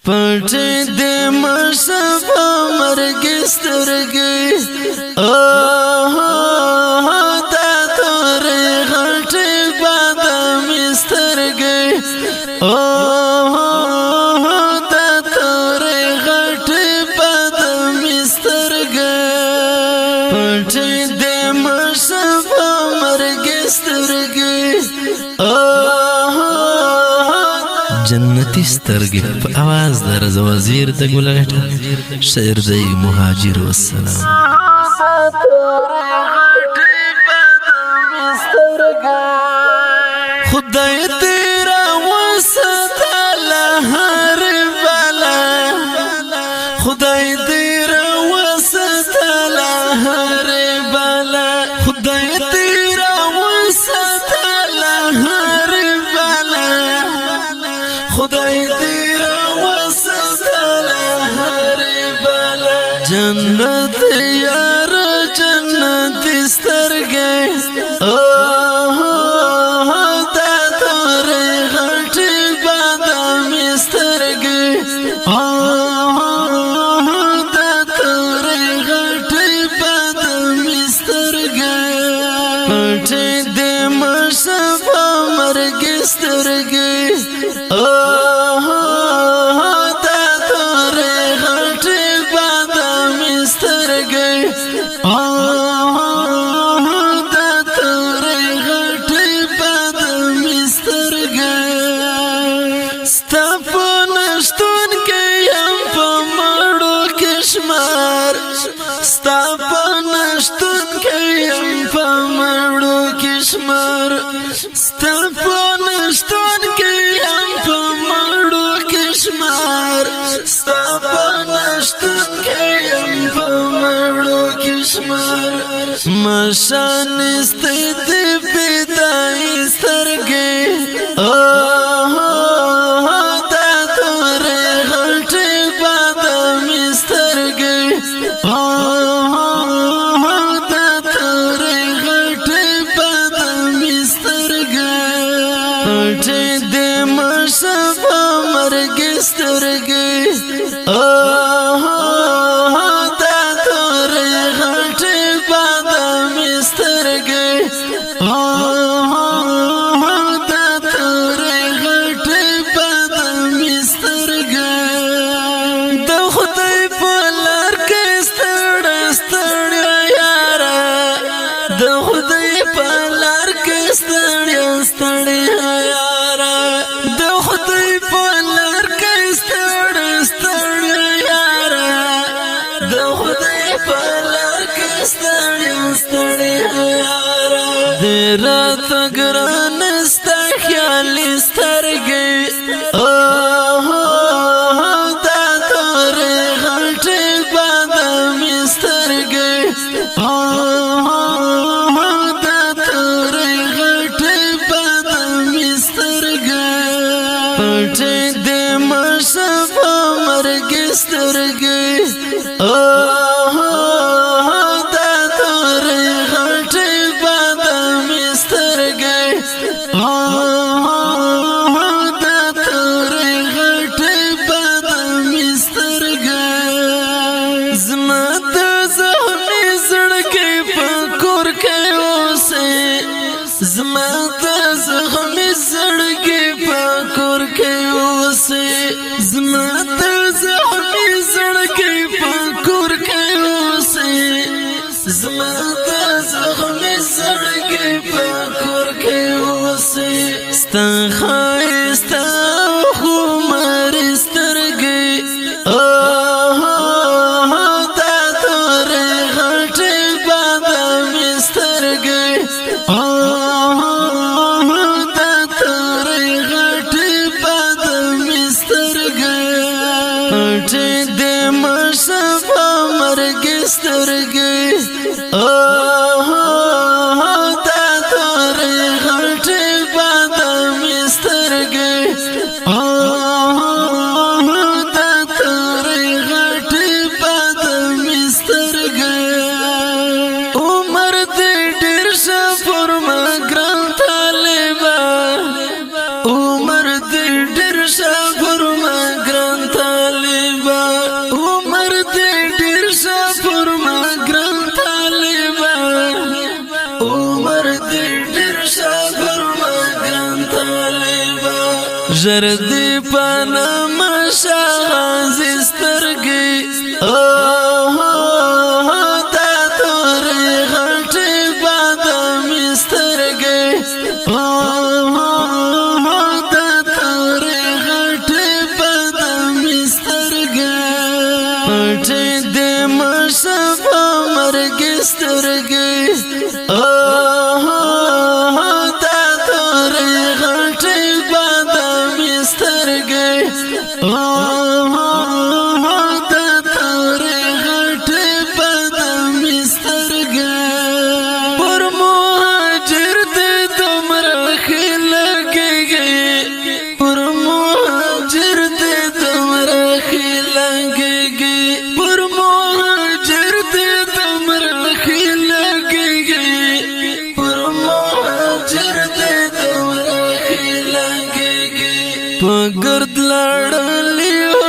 پټې دې مشفا مرګي سترګي دا توري غټي بادامي سترګي دا توري غټي بادامي سترګي پټې دې مشفا مرګي سترګي جنتی سترګي په اواز د رضاءوزیر د ګلغټه شاعر دی مهاجر والسلام خدای تیرا وسطل هر بلا خدای تیرا وسطل هر بلا خدای تیرا وسطل هر بلا خدای تیرا وسطل هر بلا جنت یار جنت سترګي دا توري غټي بادامي سترګي دا توري غټي بادامي سترګي پټې دې مشفا مرګي سترګي دا توري غټي بادامي سترګي دا توري غټي بادامي سترګي ستا په نشتون کې یم په مړو کې شمار ستا په نشتون کې یم په مړو کې شمار ستا په نشتون کې یم په مړو کې شمار ستا په نشتون کې یم په مړو کې شمار مشان ستې پیدای سترګې دا توري غټي بادامي سترګې دا توري غټي بادامي سترګې پټې دې مشفا مرګي سترګې دا توري غټي بادامي سترګې دا توري غټي بادامي سترګې د خدای په لار کې ستړی ستړی یاره د خدای په لار کې ستړی ستړی یاره د خدای په لار کې ستړی ستړی یاره د خدای په لار کې ستړی ستړی یاره د رات ګران ستا خیال سترګې دا توري غټي بادامي سترګې دا توري غټي بادامي سترګې پټې دې مشفا مرګي سترګې دا توري غټي بادامي سترګې دا توري غټي بادامي سترګې زما د زخمي زړګي په کور کې اوسې زما د زخمي زړګي په کور کې اوسې زما د زخمي زړګي په کور کې اوسې زما د زخمي زړګي په کور کې اوسې ستا ښایسته خمار سترګې دا توري غټي بادامي سترګې دا توري غټي بادامي سترګې پټې دې مشفا مرګي سترګې دا توري غټي بادامي سترګې دا توري غټي بادامي سترګې عمر دې ډېر شه پر ما ګران طالبه عمر دې ډېر شه پر ما ګران طالبه ژر دې په نامه شغازي سترګي دا توري غټي بادامي سترګي دا توري غټي بادامي سترګي پټې دې مشفه مرګي سترګي پگرد لڑلی